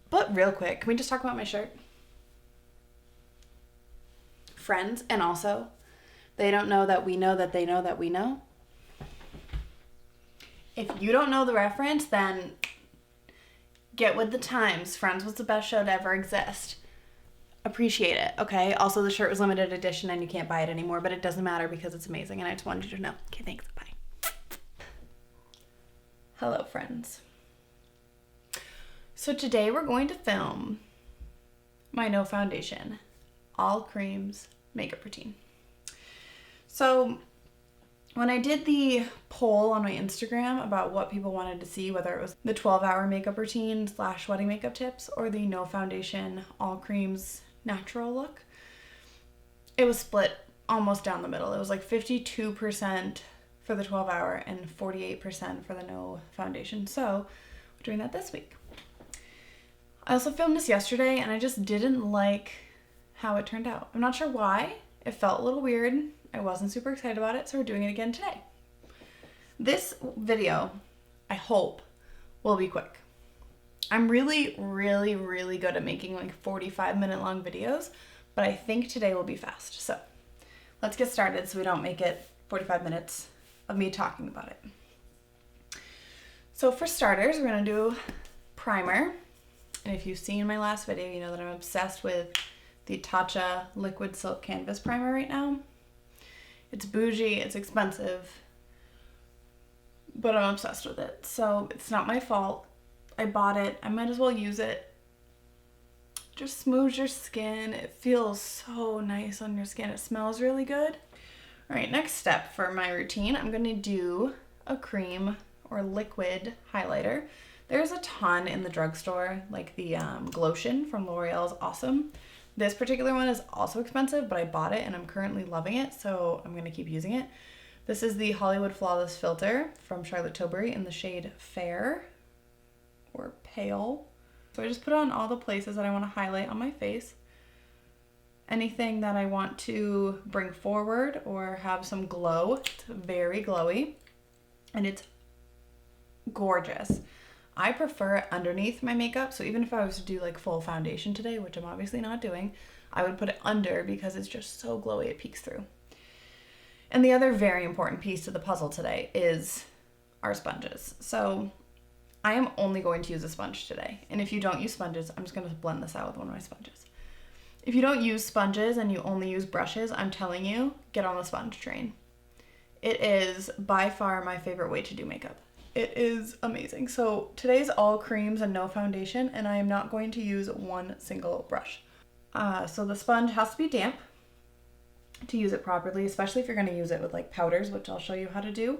But real quick, can we just talk about my shirt? Friends, and also, they don't know that we know that they know that we know. If you don't know the reference, then get with the times. Friends was the best show to ever exist. Appreciate it, okay? Also, the shirt was limited edition and you can't buy it anymore, but it doesn't matter because it's amazing and I just wanted you to know. Okay, thanks. Bye. Hello, friends. So today we're going to film my no foundation, all creams makeup routine. So when I did the poll on my Instagram about what people wanted to see, whether it was the 12-hour makeup routine / wedding makeup tips or the no foundation, all creams natural look, it was split almost down the middle. It was like 52% for the 12-hour and 48% for the no foundation. So we're doing that this week. I also filmed this yesterday and I just didn't like how it turned out. I'm not sure why. It felt a little weird. I wasn't super excited about it, so we're doing it again today. This video, I hope, will be quick. I'm really good at making like 45-minute long videos, but I think today will be fast. So let's get started so we don't make it 45 minutes of me talking about it. So for starters, we're gonna do primer. And if you've seen my last video, you know that I'm obsessed with the Tatcha Liquid Silk Canvas Primer right now. It's bougie, it's expensive, but I'm obsessed with it. So it's not my fault. I bought it, I might as well use it. Just smooths your skin. It feels so nice on your skin. It smells really good. All right, next step for my routine, I'm gonna do a cream or liquid highlighter. There's a ton in the drugstore, like the Glotion from L'Oreal is awesome. This particular one is also expensive, but I bought it and I'm currently loving it, so I'm gonna keep using it. This is the Hollywood Flawless Filter from Charlotte Tilbury in the shade Fair or Pale. So I just put it on all the places that I wanna highlight on my face. Anything that I want to bring forward or have some glow. It's very glowy and it's gorgeous. I prefer it underneath my makeup, so even if I was to do like full foundation today, which I'm obviously not doing, I would put it under because it's just so glowy it peeks through. And the other very important piece to the puzzle today is our sponges. So I am only going to use a sponge today. And if you don't use sponges, I'm just going to blend this out with one of my sponges. If you don't use sponges and you only use brushes, I'm telling you, get on the sponge train. It is by far my favorite way to do makeup. It is amazing. So today's all creams and no foundation, and I am not going to use one single brush. So the sponge has to be damp to use it properly, especially if you're going to use it with like powders, which I'll show you how to do,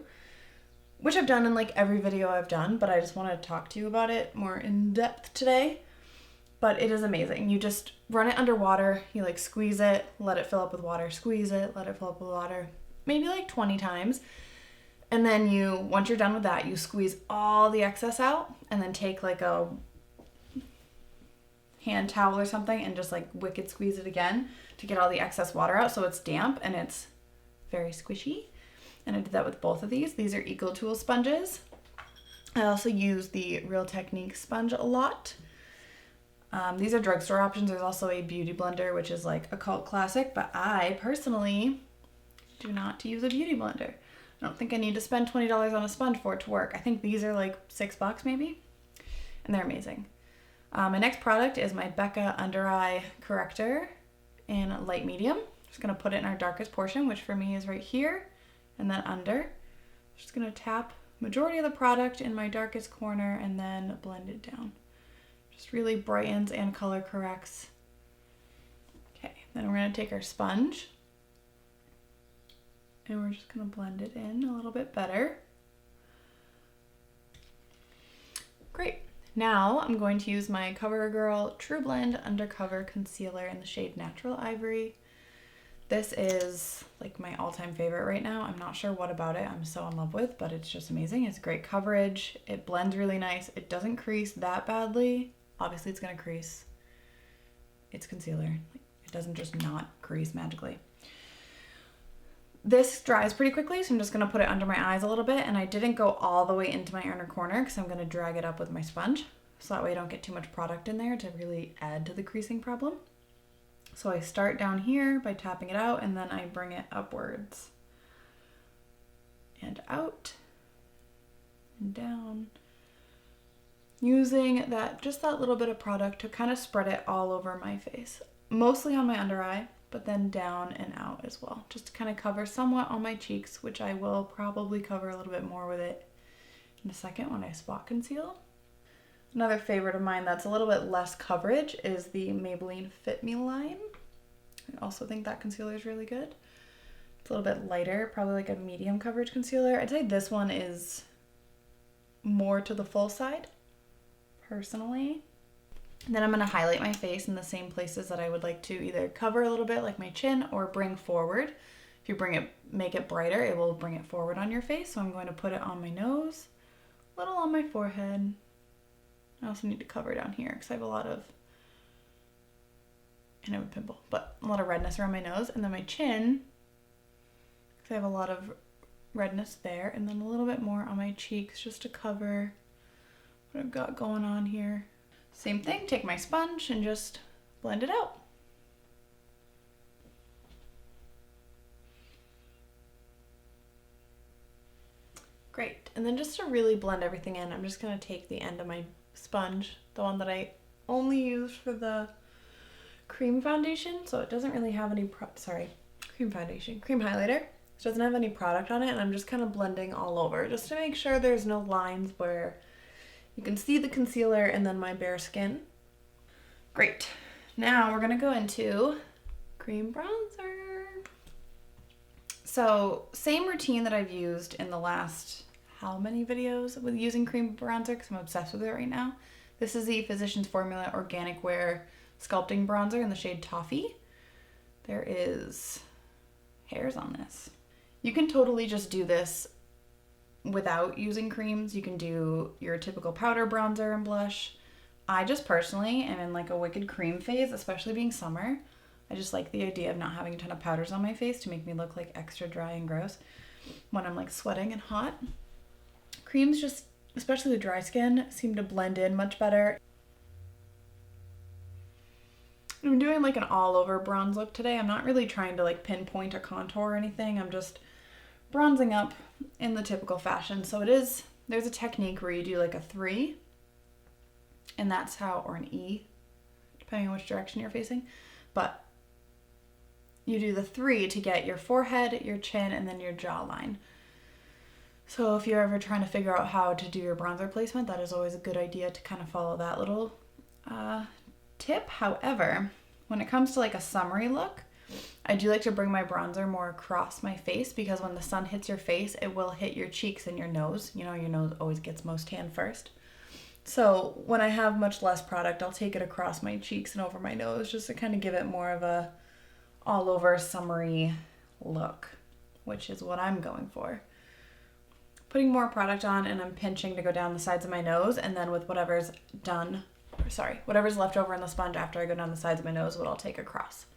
which I've done in like every video I've done, but I just want to talk to you about it more in depth today. But it is amazing. You just run it under water, you like squeeze it, let it fill up with water, squeeze it, let it fill up with water, maybe like 20 times. And then once you're done with that, you squeeze all the excess out and then take like a hand towel or something and just like wicked squeeze it again to get all the excess water out so it's damp and it's very squishy. And I did that with both of these. These are EcoTool sponges. I also use the Real Technique sponge a lot. These are drugstore options. There's also a Beauty Blender, which is like a cult classic, but I personally do not use a Beauty Blender. I don't think I need to spend $20 on a sponge for it to work. I think these are like $6 maybe, and they're amazing. My next product is my Becca Under Eye Corrector in light medium. Just gonna put it in our darkest portion, which for me is right here, and then under. Just gonna tap majority of the product in my darkest corner and then blend it down. Just really brightens and color corrects. Okay, then we're gonna take our sponge and we're just gonna blend it in a little bit better. Great. Now I'm going to use my CoverGirl True Blend Undercover Concealer in the shade Natural Ivory. This is like my all-time favorite right now. I'm not sure what about it I'm so in love with, but it's just amazing. It's great coverage. It blends really nice. It doesn't crease that badly. Obviously it's gonna crease. It's concealer. It doesn't just not crease magically. This dries pretty quickly, so I'm just gonna put it under my eyes a little bit, and I didn't go all the way into my inner corner because I'm gonna drag it up with my sponge. so that way I don't get too much product in there to really add to the creasing problem. So I start down here by tapping it out, and then I bring it upwards and out and down, using just that little bit of product to kind of spread it all over my face, mostly on my under eye, but then down and out as well, just to kind of cover somewhat on my cheeks, which I will probably cover a little bit more with it in a second when I spot conceal. Another favorite of mine that's a little bit less coverage is the Maybelline Fit Me line. I also think that concealer is really good. It's a little bit lighter, probably like a medium coverage concealer. I'd say this one is more to the full side, personally. And then I'm going to highlight my face in the same places that I would like to either cover a little bit, like my chin, or bring forward. If you make it brighter, it will bring it forward on your face. So I'm going to put it on my nose, a little on my forehead. I also need to cover down here because I have a lot of, and I have a pimple, but a lot of redness around my nose. And then my chin, because I have a lot of redness there. And then a little bit more on my cheeks just to cover what I've got going on here. Same thing, take my sponge and just blend it out. Great, and then just to really blend everything in, I'm just gonna take the end of my sponge, the one that I only used for the cream foundation, so it doesn't really have any, cream highlighter. It doesn't have any product on it, and I'm just kind of blending all over just to make sure there's no lines where you can see the concealer and then my bare skin. Great. Now we're gonna go into cream bronzer. So same routine that I've used in the last how many videos with using cream bronzer, because I'm obsessed with it right now. This is the Physicians Formula Organic Wear Sculpting Bronzer in the shade Toffee. There is hairs on this. You can totally just do this without using creams. You can do your typical powder bronzer and blush. I just personally am in like a wicked cream phase, especially being summer. I just like the idea of not having a ton of powders on my face to make me look like extra dry and gross when I'm like sweating and hot. Creams just, especially the dry skin, seem to blend in much better. I'm doing like an all over bronze look today. I'm not really trying to like pinpoint a contour or anything. I'm just bronzing up in the typical fashion. So there's a technique where you do like a 3, and that's how, or an E, depending on which direction you're facing. But you do the 3 to get your forehead, your chin, and then your jawline. So if you're ever trying to figure out how to do your bronzer placement, that is always a good idea to kind of follow that little tip. However, when it comes to like a summery look, I do like to bring my bronzer more across my face, because when the sun hits your face, it will hit your cheeks and your nose. You know, your nose always gets most tan first. So when I have much less product, I'll take it across my cheeks and over my nose just to kind of give it more of a all over summery look, which is what I'm going for. Putting more product on, and I'm pinching to go down the sides of my nose, and then with whatever's left over in the sponge after I go down the sides of my nose, what I'll take across.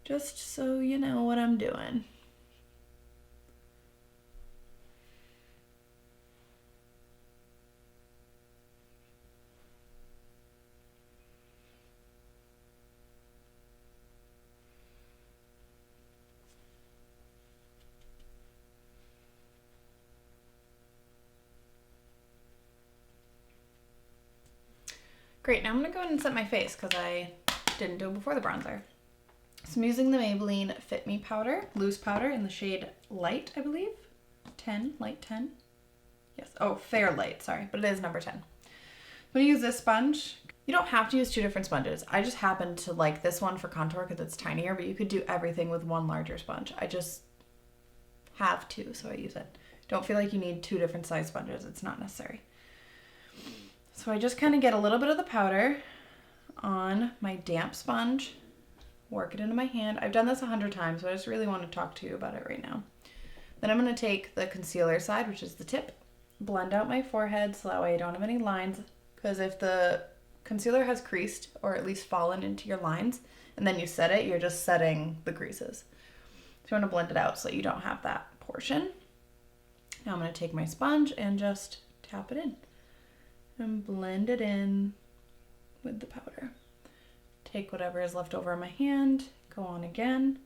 Just so you know what I'm doing. Great, now I'm gonna go ahead and set my face because I didn't do it before the bronzer. So I'm using the Maybelline Fit Me powder, loose powder in the shade Light, I believe. 10, light 10. Yes, oh, Fair Light, sorry, but it is number 10. I'm gonna use this sponge. You don't have to use 2 different sponges. I just happen to like this one for contour because it's tinier, but you could do everything with one larger sponge. I just have 2, so I use it. Don't feel like you need 2 different size sponges. It's not necessary. So I just kind of get a little bit of the powder on my damp sponge, work it into my hand. I've done this 100 times, but I just really want to talk to you about it right now. Then I'm going to take the concealer side, which is the tip, blend out my forehead so that way I don't have any lines, because if the concealer has creased or at least fallen into your lines and then you set it, you're just setting the creases. So you want to blend it out so that you don't have that portion. Now I'm going to take my sponge and just tap it in. and blend it in with the powder. Take whatever is left over on my hand, go on again.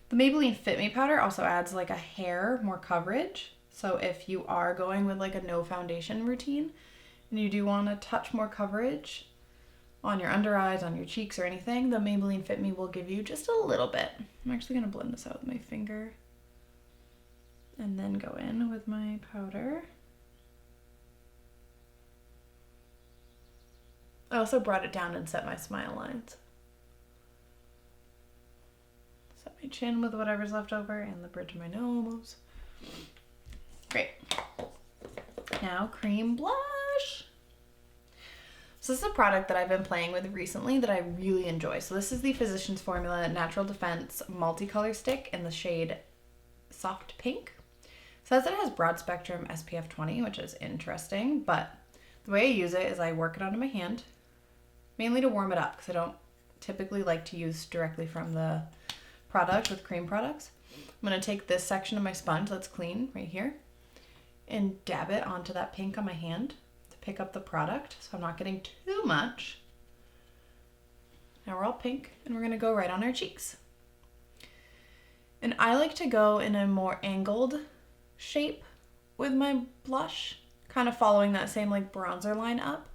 The Maybelline Fit Me powder also adds like a hair more coverage. So if you are going with like a no foundation routine and you do want a touch more coverage on your under eyes, on your cheeks or anything, the Maybelline Fit Me will give you just a little bit. I'm actually gonna blend this out with my finger and then go in with my powder. I also brought it down and set my smile lines. Set my chin with whatever's left over and the bridge of my nose. Great. Now cream blush. So this is a product that I've been playing with recently that I really enjoy. So this is the Physicians Formula Natural Defense Multicolor Stick in the shade Soft Pink. It says it has broad spectrum SPF 20, which is interesting, but the way I use it is I work it onto my hand, mainly to warm it up because I don't typically like to use directly from the product with cream products. I'm going to take this section of my sponge that's clean right here and dab it onto that pink on my hand to pick up the product so I'm not getting too much. Now we're all pink and we're going to go right on our cheeks. And I like to go in a more angled shape with my blush, kind of following that same like bronzer line up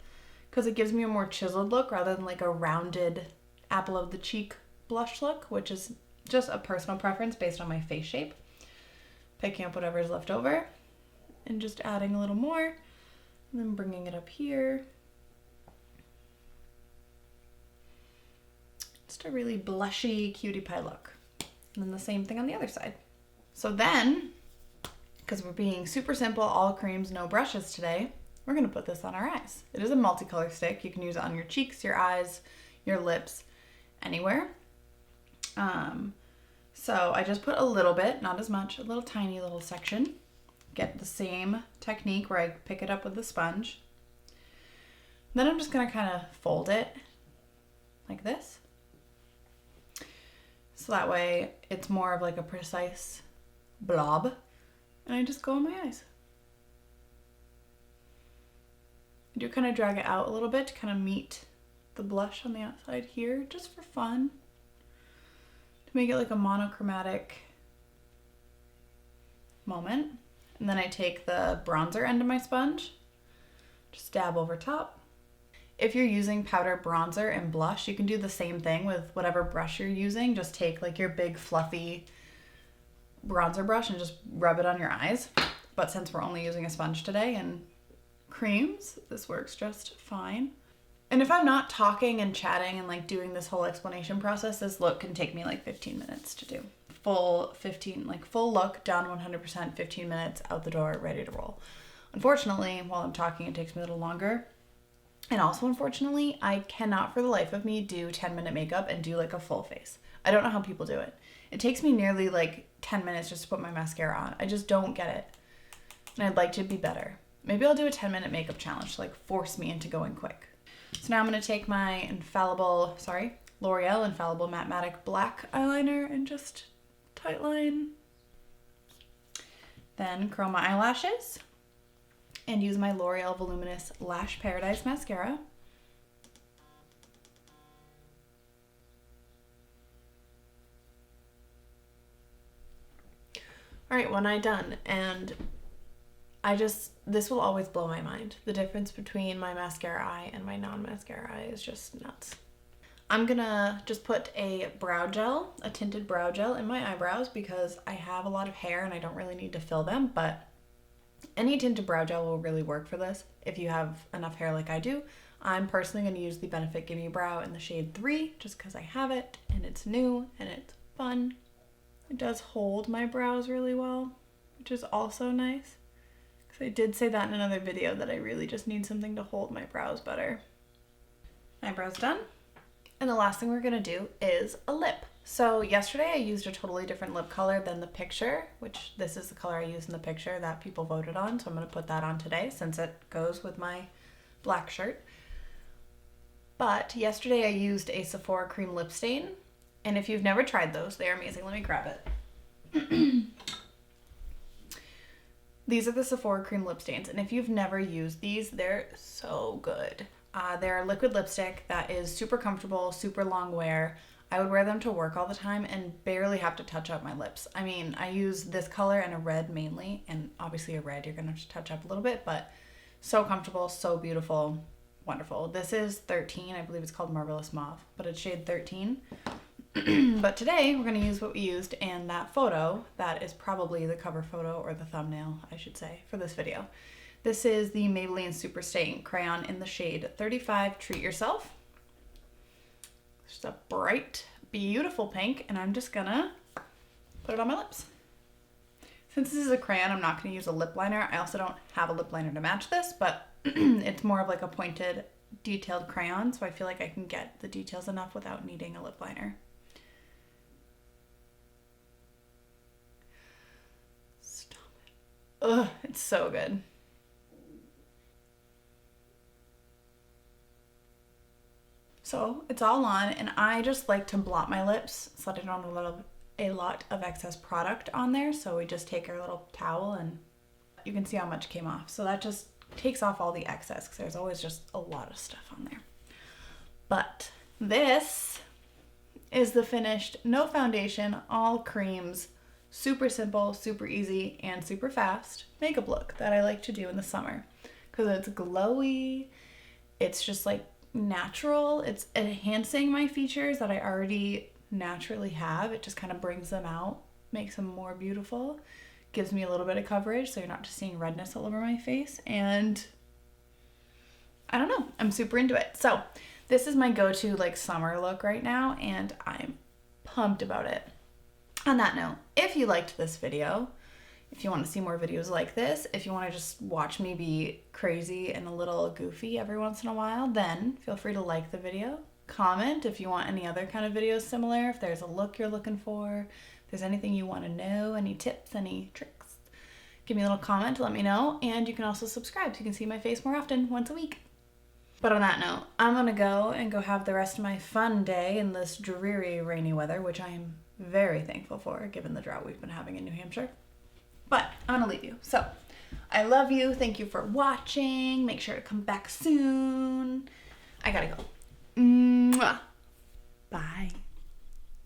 because it gives me a more chiseled look rather than like a rounded apple of the cheek blush look, which is just a personal preference based on my face shape. Picking up whatever is left over and just adding a little more and then bringing it up here. Just a really blushy cutie pie look. And then the same thing on the other side. So then, because we're being super simple, all creams, no brushes today, we're gonna put this on our eyes. It is a multicolor stick. You can use it on your cheeks, your eyes, your lips, anywhere. So I just put a little bit, not as much, a little tiny little section. Get the same technique where I pick it up with the sponge. Then I'm just gonna kind of fold it like this. So that way it's more of like a precise blob. And I just go on my eyes. I do kind of drag it out a little bit to kind of meet the blush on the outside here, just for fun. To make it like a monochromatic moment. And then I take the bronzer end of my sponge, just dab over top. If you're using powder, bronzer, and blush, you can do the same thing with whatever brush you're using. Just take like your big fluffy bronzer brush and just rub it on your eyes. But since we're only using a sponge today and creams, this works just fine. And if I'm not talking and chatting and like doing this whole explanation process, this look can take me like 15 minutes to do. Full look, done 100%, 15 minutes, out the door, ready to roll. Unfortunately, while I'm talking, it takes me a little longer. And also, unfortunately, I cannot for the life of me do 10-minute makeup and do like a full face. I don't know how people do it. It takes me nearly like 10 minutes just to put my mascara on. I just don't get it. And I'd like to be better. Maybe I'll do a 10-minute makeup challenge to like force me into going quick. So now I'm going to take my L'Oreal Infallible Matte Black eyeliner and just tight line. Then curl my eyelashes and use my L'Oreal Voluminous Lash Paradise Mascara. All right, one eye done, and this will always blow my mind. The difference between my mascara eye and my non-mascara eye is just nuts. I'm gonna just put a tinted brow gel in my eyebrows because I have a lot of hair and I don't really need to fill them, but any tinted brow gel will really work for this if you have enough hair like I do. I'm personally going to use the Benefit Gimme Brow in the shade 3 just because I have it and it's new and it's fun. It does hold my brows really well, which is also nice. Because I did say that in another video that I really just need something to hold my brows better. Eyebrows done. And the last thing we're going to do is a lip. So yesterday I used a totally different lip color than the picture, which this is the color I used in the picture that people voted on. So I'm going to put that on today since it goes with my black shirt. But yesterday I used a Sephora cream lip stain. And if you've never tried those, they're amazing. Let me grab it. These are the Sephora Cream Lip Stains, and if you've never used these, they're so good. They're a liquid lipstick that is super comfortable, super long wear. I would wear them to work all the time and barely have to touch up my lips. I mean, I use this color and a red mainly, and obviously a red you're gonna have to touch up a little bit, but so comfortable, so beautiful, wonderful. This is 13, I believe it's called Marvelous Mauve, but it's shade 13. But today we're gonna use what we used in that photo that is probably the cover photo or the thumbnail, I should say, for this video. This is the Maybelline Super Stay Crayon in the shade 35 Treat Yourself. It's just a bright, beautiful pink, and I'm just gonna put it on my lips. Since this is a crayon, I'm not gonna use a lip liner. I also don't have a lip liner to match this, but it's more of like a pointed, detailed crayon, so I feel like I can get the details enough without needing a lip liner. Stop it. Ugh, it's so good. So it's all on, and I just like to blot my lips so that I don't have a lot of excess product on there. So we just take our little towel and you can see how much came off. So that just takes off all the excess because there's always just a lot of stuff on there. But this is the finished, no foundation, all creams, super simple, super easy, and super fast makeup look that I like to do in the summer because it's glowy. It's just like natural. It's enhancing my features that I already naturally have. It just kind of brings them out, makes them more beautiful, gives me a little bit of coverage so you're not just seeing redness all over my face, and I don't know, I'm super into it. So this is my go-to like summer look right now, and I'm pumped about it. On that note, if you liked this video, if you want to see more videos like this, if you want to just watch me be crazy and a little goofy every once in a while, then feel free to like the video. Comment if you want any other kind of videos similar, if there's a look you're looking for, if there's anything you want to know, any tips, any tricks. Give me a little comment to let me know, and you can also subscribe so you can see my face more often, once a week. But on that note, I'm going to go have the rest of my fun day in this dreary, rainy weather, which I am very thankful for given the drought we've been having in New Hampshire. But I'm gonna leave you. So I love you. Thank you for watching. Make sure to come back soon. I gotta go. Mwah. Bye.